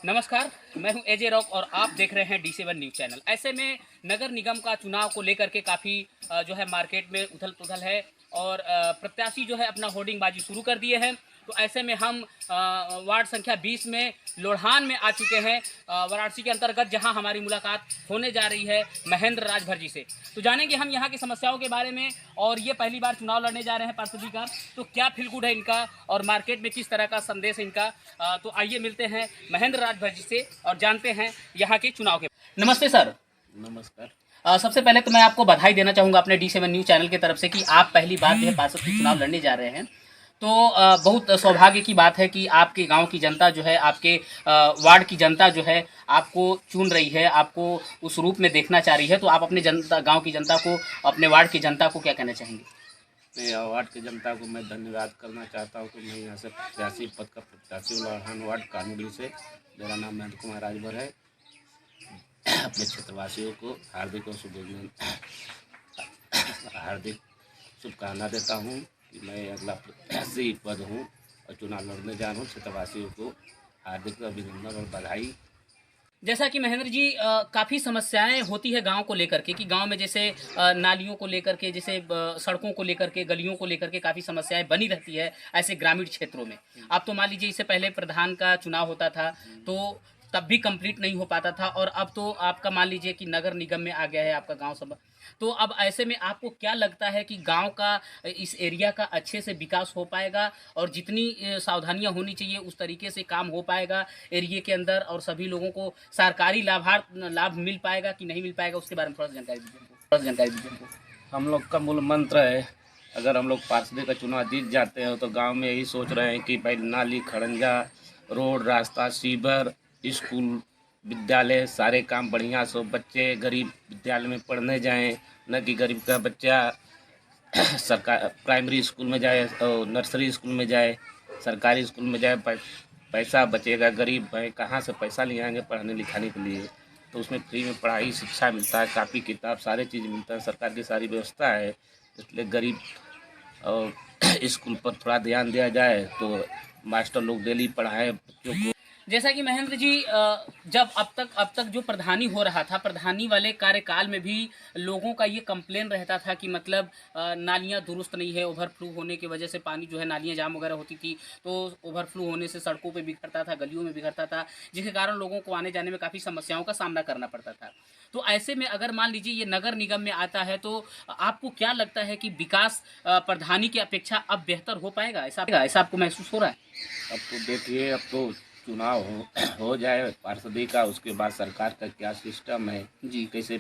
नमस्कार, मैं हूं एजे रॉक और आप देख रहे हैं D7 न्यूज़ चैनल। ऐसे में नगर निगम का चुनाव को लेकर के काफ़ी जो है मार्केट में उथल-पुथल है और प्रत्याशी जो है अपना होर्डिंगबाजी शुरू कर दिए हैं। तो ऐसे में हम वार्ड संख्या 20 में लोढ़ान में आ चुके हैं, वाराणसी के अंतर्गत, जहां हमारी मुलाकात होने जा रही है महेंद्र राजभर जी से। तो जानेंगे हम यहां की समस्याओं के बारे में, और ये पहली बार चुनाव लड़ने जा रहे हैं पार्षदी का, तो क्या फील गुड है इनका और मार्केट में किस तरह का संदेश है इनका। तो आइए मिलते हैं महेंद्र राजभर जी से और जानते हैं यहाँ के चुनाव के। नमस्ते सर। नमस्कार। सबसे पहले तो मैं आपको बधाई देना चाहूँगा अपने D7 न्यूज़ चैनल की तरफ से कि आप पहली बार जो है पार्षद के चुनाव लड़ने जा रहे हैं। तो बहुत सौभाग्य की बात है कि आपके गांव की जनता जो है, आपके वार्ड की जनता जो है आपको चुन रही है, आपको उस रूप में देखना चाह रही है। तो आप अपने जनता, गांव की जनता को, अपने वार्ड की जनता को क्या कहना चाहेंगे? मैं वार्ड की जनता को मैं धन्यवाद करना चाहता हूँ कि मैं यहाँ से प्रत्याशी पद का प्रत्याशी लोढ़ान वार्ड कानूली से, मेरा नाम महेंद्र कुमार राजभर है। अपने क्षेत्रवासियों को हार्दिक शुभकामना देता हूँ कि मैं अगला प्रत्याशी पद हूँ और चुनाव लड़ने जा रहा हूँ। क्षेत्रवासियों को हार्दिक अभिनंदन और बधाई। जैसा कि महेंद्र जी, काफ़ी समस्याएं होती है गांव को लेकर के, कि गांव में जैसे नालियों को लेकर के, जैसे सड़कों को लेकर के, गलियों को लेकर के काफ़ी समस्याएं बनी रहती है ऐसे ग्रामीण क्षेत्रों में। अब तो मान लीजिए, इससे पहले प्रधान का चुनाव होता था तो तब भी कंप्लीट नहीं हो पाता था, और अब तो आपका मान लीजिए कि नगर निगम में आ गया है आपका गांव सब। तो अब ऐसे में आपको क्या लगता है कि गांव का, इस एरिया का अच्छे से विकास हो पाएगा, और जितनी सावधानियां होनी चाहिए उस तरीके से काम हो पाएगा एरिया के अंदर, और सभी लोगों को सरकारी लाभ मिल पाएगा कि नहीं मिल पाएगा, उसके बारे में थोड़ा सा जानकारी दीजिए हमको। हम लोग का मूल मंत्र है, अगर हम लोग पार्षदी का चुनाव जीत जाते हैं तो गांव में यही सोच रहे हैं कि भाई नाली, खड़ंजा, रोड, रास्ता, सीवर, स्कूल, विद्यालय, सारे काम बढ़िया से, बच्चे गरीब विद्यालय में पढ़ने जाएं, न कि गरीब का बच्चा सरकार प्राइमरी स्कूल में जाए और नर्सरी स्कूल में जाए, सरकारी स्कूल में जाए। पैसा बचेगा, गरीब भाई कहाँ से पैसा ले आएंगे पढ़ने लिखाने के लिए। तो उसमें फ्री में पढ़ाई शिक्षा मिलता है, कापी किताब सारे चीज़ मिलता है, सरकार की सारी व्यवस्था है। इसलिए गरीब और स्कूल पर थोड़ा ध्यान दिया जाए तो मास्टर लोग डेली पढ़ाएं बच्चों को। जैसा कि महेंद्र जी, जब अब तक जो प्रधानी हो रहा था, प्रधानी वाले कार्यकाल में भी लोगों का ये कंप्लेन रहता था कि मतलब नालियाँ दुरुस्त नहीं है, ओवरफ्लो होने की वजह से पानी जो है, नालियाँ जाम वगैरह होती थी, तो ओवरफ्लो होने से सड़कों पे बिखरता था, गलियों में बिखरता था, जिसके कारण लोगों को आने जाने में काफ़ी समस्याओं का सामना करना पड़ता था। तो ऐसे में अगर मान लीजिए ये नगर निगम में आता है, तो आपको क्या लगता है कि विकास प्रधानी की अपेक्षा अब बेहतर हो पाएगा? ऐसा आपको महसूस हो रहा है? अब तो देखिए, अब तो चुनाव हो जाए पार्षदी का, उसके बाद सरकार का क्या सिस्टम है जी। कैसे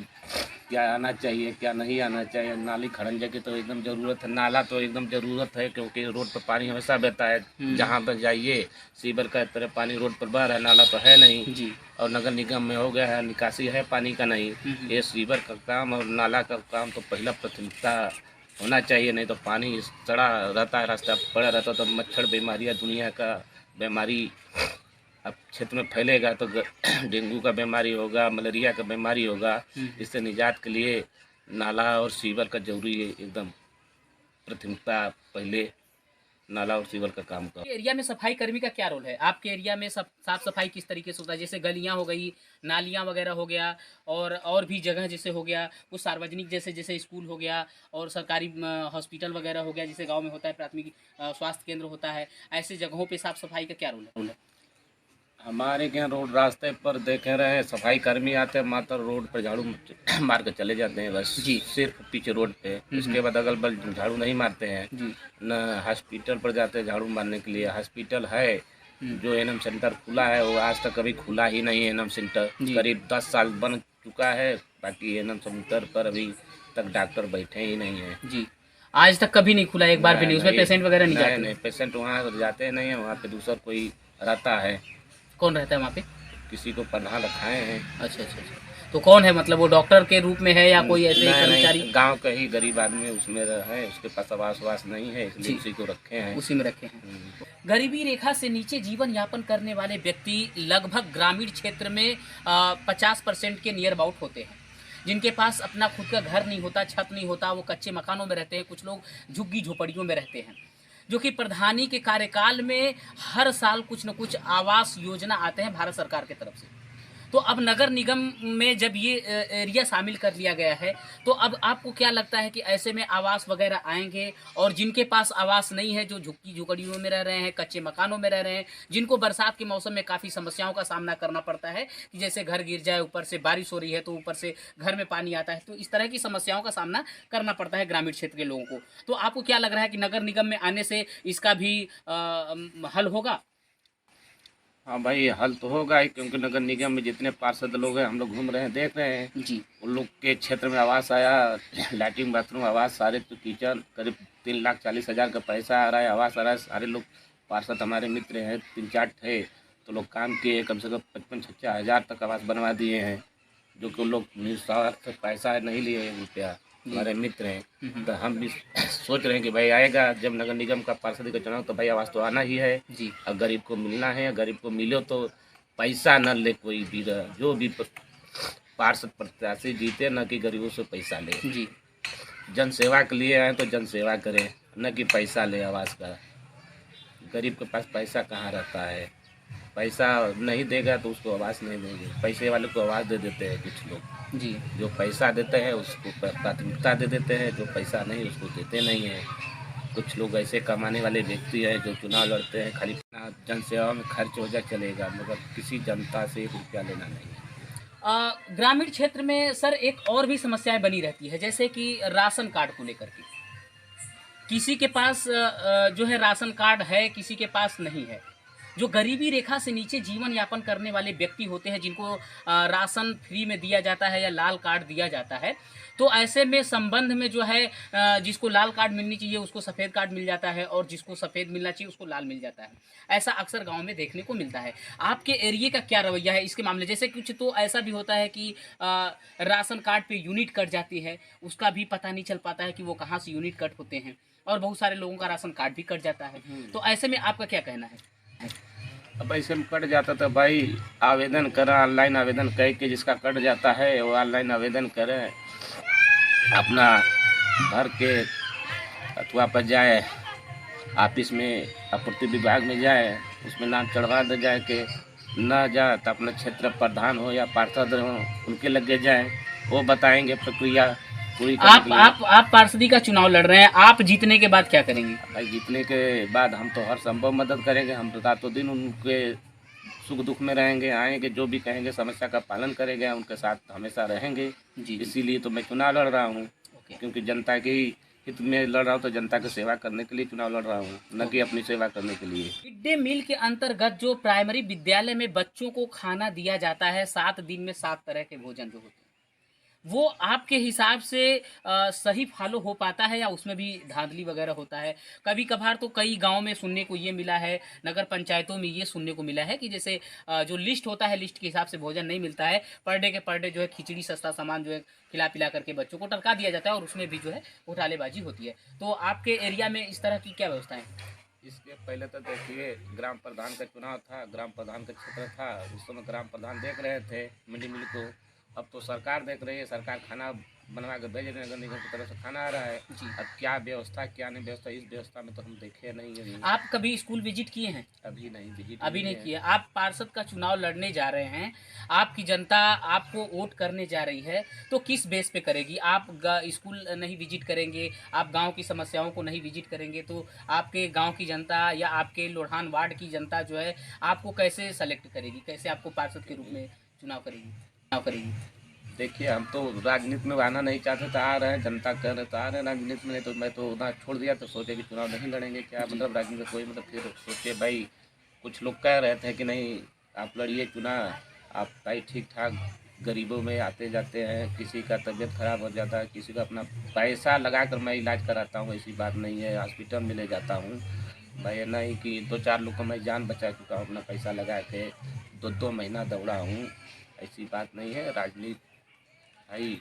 क्या आना चाहिए क्या नहीं आना चाहिए। नाली खड़ंजे की तो एकदम ज़रूरत है, नाला तो एकदम ज़रूरत है, क्योंकि रोड पर पानी हमेशा बहता है। जहाँ पर जाइए सीवर का तरह पानी रोड पर बह रहा है, नाला तो है नहीं जी। और नगर निगम में हो गया है, निकासी है पानी का नहीं। ये सीवर का काम और नाला का काम तो पहला प्राथमिकता होना चाहिए, नहीं तो पानी सड़ा रहता है, रास्ता पड़ा रहता है तो मच्छर बीमारियाँ, दुनिया का बीमारी अब क्षेत्र में फैलेगा तो डेंगू का बीमारी होगा, मलेरिया का बीमारी होगा। इससे निजात के लिए नाला और सीवर का जरूरी है, एकदम प्राथमिकता पहले नाला और सीवर का काम का। एरिया में सफाई कर्मी का क्या रोल है? आपके एरिया में सब साफ सफाई किस तरीके से होता है? जैसे गलियां हो गई, नालियां वगैरह हो गया, और भी जगह जैसे हो गया, कुछ सार्वजनिक जैसे जैसे स्कूल हो गया, और सरकारी हॉस्पिटल वगैरह हो गया, जैसे गांव में होता है प्राथमिक स्वास्थ्य केंद्र होता है, ऐसे जगहों पे साफ सफाई का क्या रोल है? हमारे यहाँ रोड रास्ते पर देखे रहे सफाई कर्मी आते हैं, मात्र रोड पर झाड़ू मार के चले जाते हैं बस जी। सिर्फ पीछे रोड पे, उसके बाद अगल बगल झाड़ू नहीं मारते हैं। जी। न हॉस्पिटल पर जाते हैं झाड़ू मारने के लिए। हॉस्पिटल है जो एनएम सेंटर खुला है, वो आज तक कभी खुला ही नहीं है। एनएम सेंटर करीब 10 साल बन चुका है, बाकी एनएम सेंटर पर अभी तक डॉक्टर बैठे ही नहीं है। जी, आज तक कभी नहीं खुला, एक बार भी नहीं। उसमें पेशेंट वगैरह नहीं जाते? नहीं, पेशेंट वहाँ जाते नहीं है, वहाँ पे दूसरा कोई रहता है। कौन रहता है वहाँ पे? किसी को प्रधान रखाए हैं। अच्छा अच्छा अच्छा। तो कौन है, मतलब वो डॉक्टर के रूप में है या कोई ऐसे कर्मचारी? गांव का ही गरीब आदमी उसमें है, उसके पास आवास नहीं है, इसलिए उसी को रखे हैं। उसी में रखे हैं। गरीबी रेखा से नीचे जीवन यापन करने वाले व्यक्ति लगभग ग्रामीण क्षेत्र में 50% के नियर अबाउट होते हैं, जिनके पास अपना खुद का घर नहीं होता, छत नहीं होता, वो कच्चे मकानों में रहते हैं, कुछ लोग झुग्गी झोपड़ियों में रहते हैं। जो कि प्रधानी के कार्यकाल में हर साल कुछ न कुछ आवास योजना आते हैं भारत सरकार की तरफ से। तो अब नगर निगम में जब ये एरिया शामिल कर लिया गया है, तो अब आपको क्या लगता है कि ऐसे में आवास वगैरह आएंगे? और जिनके पास आवास नहीं है, जो झुग्गी झोपड़ियों में रह रहे हैं, कच्चे मकानों में रह रहे हैं, जिनको बरसात के मौसम में काफ़ी समस्याओं का सामना करना पड़ता है कि जैसे घर गिर जाए, ऊपर से बारिश हो रही है तो ऊपर से घर में पानी आता है, तो इस तरह की समस्याओं का सामना करना पड़ता है ग्रामीण क्षेत्र के लोगों को। तो आपको क्या लग रहा है कि नगर निगम में आने से इसका भी हल होगा? हाँ भाई, हल तो होगा ही, क्योंकि नगर निगम में जितने पार्षद लोग हैं हम लोग घूम रहे हैं, देख रहे हैं। जी। उन लोग के क्षेत्र में आवास आया, लैट्रिन बाथरूम आवास, सारे तो किचन, करीब 3,40,000 का पैसा आ रहा है, आवास आ रहा है। सारे लोग पार्षद हमारे मित्र हैं, 3-4 थे, तो लोग काम किए, कम से कम 55-56 हज़ार तक आवास बनवा दिए हैं, जो कि उन लोग निस्वार्थ पैसा नहीं लिए रुपया, हमारे मित्र हैं। तो हम भी सोच रहे हैं कि भाई आएगा जब नगर निगम का पार्षद का चुनाव, तो भाई आवास तो आना ही है जी। और गरीब को मिलना है। गरीब को मिलो तो पैसा न ले कोई भी, जो भी पार्षद प्रत्याशी जीते, न कि गरीबों से पैसा ले। जी। जन सेवा के लिए आए तो जन सेवा करें, न कि पैसा ले आवास का। गरीब के पास पैसा कहाँ रहता है, पैसा नहीं देगा तो उसको आवास नहीं देंगे। पैसे वाले को आवास दे देते हैं कुछ लोग, जी। जो पैसा देते हैं उसको प्राथमिकता दे देते हैं, जो पैसा नहीं उसको देते नहीं हैं। कुछ लोग ऐसे कमाने वाले व्यक्ति हैं जो चुनाव लड़ते हैं, खाली जन सेवा में खर्च हो जाए चलेगा, मगर किसी जनता से 1 रुपया लेना नहीं है। ग्रामीण क्षेत्र में सर एक और भी समस्याएं बनी रहती है, जैसे कि राशन कार्ड को लेकर के। किसी के पास जो है राशन कार्ड है, किसी के पास नहीं है। जो गरीबी रेखा से नीचे जीवन यापन करने वाले व्यक्ति होते हैं, जिनको राशन फ्री में दिया जाता है या लाल कार्ड दिया जाता है, तो ऐसे में संबंध में जो है जिसको लाल कार्ड मिलनी चाहिए उसको सफ़ेद कार्ड मिल जाता है, और जिसको सफ़ेद मिलना चाहिए उसको लाल मिल जाता है। ऐसा अक्सर गांव में देखने को मिलता है। आपके एरिया का क्या रवैया है इसके मामले? जैसे कुछ तो ऐसा भी होता है कि राशन कार्ड पे यूनिट कट जाती है, उसका भी पता नहीं चल पाता है कि वो कहाँ से यूनिट कट होते हैं, और बहुत सारे लोगों का राशन कार्ड भी कट जाता है। तो ऐसे में आपका क्या कहना है? अब ऐसे में कट जाता था भाई, आवेदन करा, ऑनलाइन आवेदन करके जिसका कट जाता है वो ऑनलाइन आवेदन करें, अपना भर के अथवा पर जाए, ऑफिस में आपूर्ति विभाग में जाए, उसमें नाम चढ़वा दे जाए कि न जाए तो अपना क्षेत्र प्रधान हो या पार्षद हो उनके लगे जाए, वो बताएंगे प्रक्रिया पूरी करने के लिए। आप पार्षदी का चुनाव लड़ रहे हैं, आप जीतने के बाद क्या करेंगे? भाई जीतने के बाद हम तो हर संभव मदद करेंगे, हम तो रातों दिन उनके सुख दुख में रहेंगे, आएंगे, जो भी कहेंगे समस्या का पालन करेंगे, उनके साथ हमेशा रहेंगे। जी। इसीलिए तो मैं चुनाव लड़ रहा हूँ, ओके। क्योंकि जनता के हित में लड़ रहा हूँ, तो जनता की सेवा करने के लिए चुनाव लड़ रहा हूँ, न कि अपनी सेवा करने के लिए। मिड डे मील के अंतर्गत जो प्राइमरी विद्यालय में बच्चों को खाना दिया जाता है, 7 दिन में 7 तरह के भोजन जो होते हैं, वो आपके हिसाब से सही फॉलो हो पाता है या उसमें भी धांधली वगैरह होता है? कभी कभार तो कई गांव में सुनने को ये मिला है, नगर पंचायतों में ये सुनने को मिला है कि जैसे जो लिस्ट होता है, लिस्ट के हिसाब से भोजन नहीं मिलता है, पर डे जो है खिचड़ी सस्ता सामान जो है खिला पिला करके बच्चों को टरका दिया जाता है, और उसमें भी जो है घोटालेबाजी होती है। तो आपके एरिया में इस तरह की क्या व्यवस्था है? इसके पहले तो देखिए, ग्राम प्रधान का चुनाव था, ग्राम प्रधान का क्षेत्र था, उस समय ग्राम प्रधान देख रहे थे मिड डे मील को। अब तो सरकार देख रही है, सरकार खाना बनवा के भेज रहे हैं, नगर निगम की तरफ से खाना आ रहा है। जी। अब क्या व्यवस्था क्या नहीं व्यवस्था, इस व्यवस्था में तो हम देखे नहीं है। आप कभी स्कूल विजिट किए हैं? अभी नहीं विजिट अभी नहीं किया। आप पार्षद का चुनाव लड़ने जा रहे हैं, आपकी जनता आपको वोट करने जा रही है, तो किस बेस पे करेगी? आप स्कूल नहीं विजिट करेंगे, आप गांव की समस्याओं को नहीं विजिट करेंगे, तो आपके गांव की जनता या आपके लोढ़ान वार्ड की जनता जो है आपको कैसे सेलेक्ट करेगी, कैसे आपको पार्षद के रूप में चुनाव करेगी? देखिए, हम तो राजनीति में आना नहीं चाहते, तो आ रहे हैं, जनता कह रहे तो आ रहे हैं राजनीति में, नहीं तो मैं तो उधर छोड़ दिया, तो सोचे कि चुनाव नहीं लड़ेंगे। क्या मतलब राजनीति में कोई मतलब, फिर सोचे भाई, कुछ लोग कह रहे थे कि नहीं आप लड़िए चुनाव, आप भाई ठीक ठाक गरीबों में आते जाते हैं, किसी का तबीयत खराब हो जाता है, किसी का अपना पैसा लगा कर मैं इलाज कराता हूँ, ऐसी बात नहीं है, हॉस्पिटल में ले जाता हूँ भाई। नहीं कि 2-4 लोग को मैं जान बचा चुका हूँ अपना पैसा लगा के, 2-2 महीना दौड़ा हूँ, ऐसी बात नहीं है। राजनीति भाई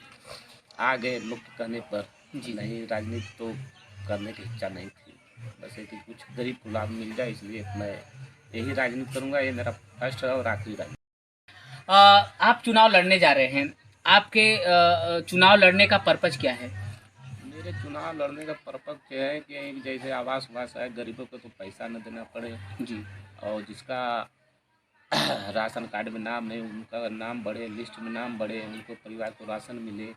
आ गए लोग के कहने पर, जी। नहीं राजनीति तो करने की इच्छा नहीं थी, बस कि कुछ गरीब को लाभ मिल जाए, इसलिए मैं यही राजनीति करूँगा। ये मेरा फर्स्ट और आखिरी राजनीति। आप चुनाव लड़ने जा रहे हैं, आपके चुनाव लड़ने का पर्पज क्या है? मेरे चुनाव लड़ने का पर्पज ये है कि जैसे आवास वास है, गरीबों को तो पैसा न देना पड़े, जी और जिसका राशन कार्ड में नाम नहीं उनका नाम बढ़े, लिस्ट में नाम बढ़े, उनको परिवार को राशन मिले।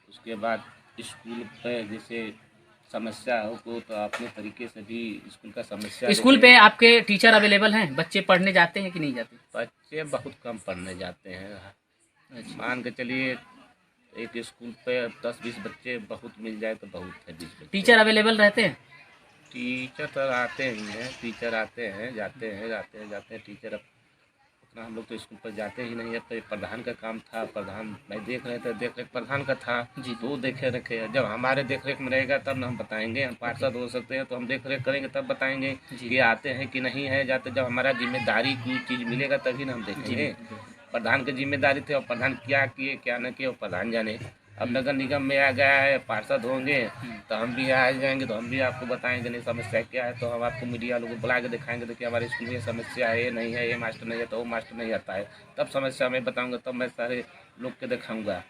उसके बाद स्कूल पे जैसे समस्या हो को तो अपने तरीके से भी स्कूल का समस्या स्कूल देखें। पे आपके टीचर अवेलेबल हैं? बच्चे पढ़ने जाते हैं कि नहीं जाते? बच्चे बहुत कम पढ़ने जाते हैं। अच्छा, मान के चलिए एक स्कूल पे 10-20 बच्चे बहुत मिल जाए तो बहुत है 20 बच्चे। टीचर अवेलेबल रहते हैं? टीचर तो आते ही हैं, टीचर आते हैं जाते हैं टीचर। अब उतना हम लोग तो स्कूल पर जाते ही नहीं है। तो ये प्रधान का काम था, प्रधान भाई देख रहे थे, देख रेख प्रधान का था जी तो वो देखे रखे। जब हमारे देख रेख में रहेगा तब ना हम बताएंगे। हम पार्षद हो सकते हैं तो हम देख रेख करेंगे तब बताएंगे जी कि आते हैं कि नहीं है जाते। जब हमारा जिम्मेदारी की चीज़ मिलेगा तभी ना हम जी देखेंगे। बिल्कुल। प्रधान की जिम्मेदारी थी और प्रधान क्या किए क्या न किए वो प्रधान जाने। अब नगर निगम में आ गया है, पार्षद होंगे तो हम भी आ जाएंगे तो हम भी आपको बताएंगे नहीं समस्या क्या है। तो हम आपको मीडिया लोगों को बुला के दिखाएंगे देखिए हमारे स्कूल में ये समस्या है, ये नहीं है, ये मास्टर नहीं है तो वो मास्टर नहीं आता है। तब समस्या मैं बताऊंगा, तब मैं सारे लोग के दिखाऊंगा।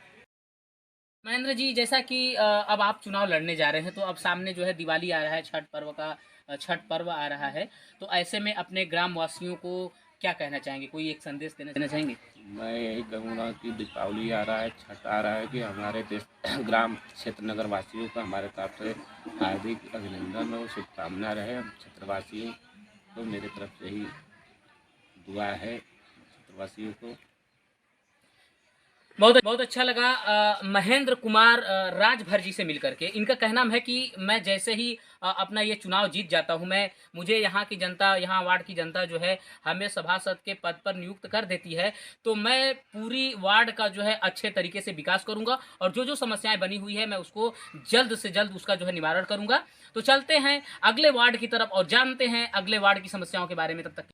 महेंद्र जी, जैसा कि अब आप चुनाव लड़ने जा रहे हैं, तो अब सामने जो है दिवाली आ रहा है, छठ पर्व आ रहा है, तो ऐसे में अपने ग्राम वासियों को क्या कहना चाहेंगे? कोई एक संदेश देना चाहेंगे? मैं यही कहूँगा कि दीपावली आ रहा है, छठ आ रहा है, कि हमारे देश ग्राम क्षेत्र नगर वासियों का हमारे तरफ से हार्दिक अभिनंदन और शुभकामना रहे। हम क्षेत्रवासियों को मेरे तरफ से ही दुआ है क्षेत्रवासियों को। बहुत बहुत अच्छा लगा महेंद्र कुमार राजभर जी से मिलकर के। इनका कहना है कि मैं जैसे ही अपना ये चुनाव जीत जाता हूँ, मुझे यहाँ की जनता, यहाँ वार्ड की जनता जो है हमें सभासद के पद पर नियुक्त कर देती है, तो मैं पूरी वार्ड का जो है अच्छे तरीके से विकास करूँगा और जो जो समस्याएं बनी हुई है मैं उसको जल्द से जल्द उसका जो है निवारण करूँगा। तो चलते हैं अगले वार्ड की तरफ और जानते हैं अगले वार्ड की समस्याओं के बारे में। तब तक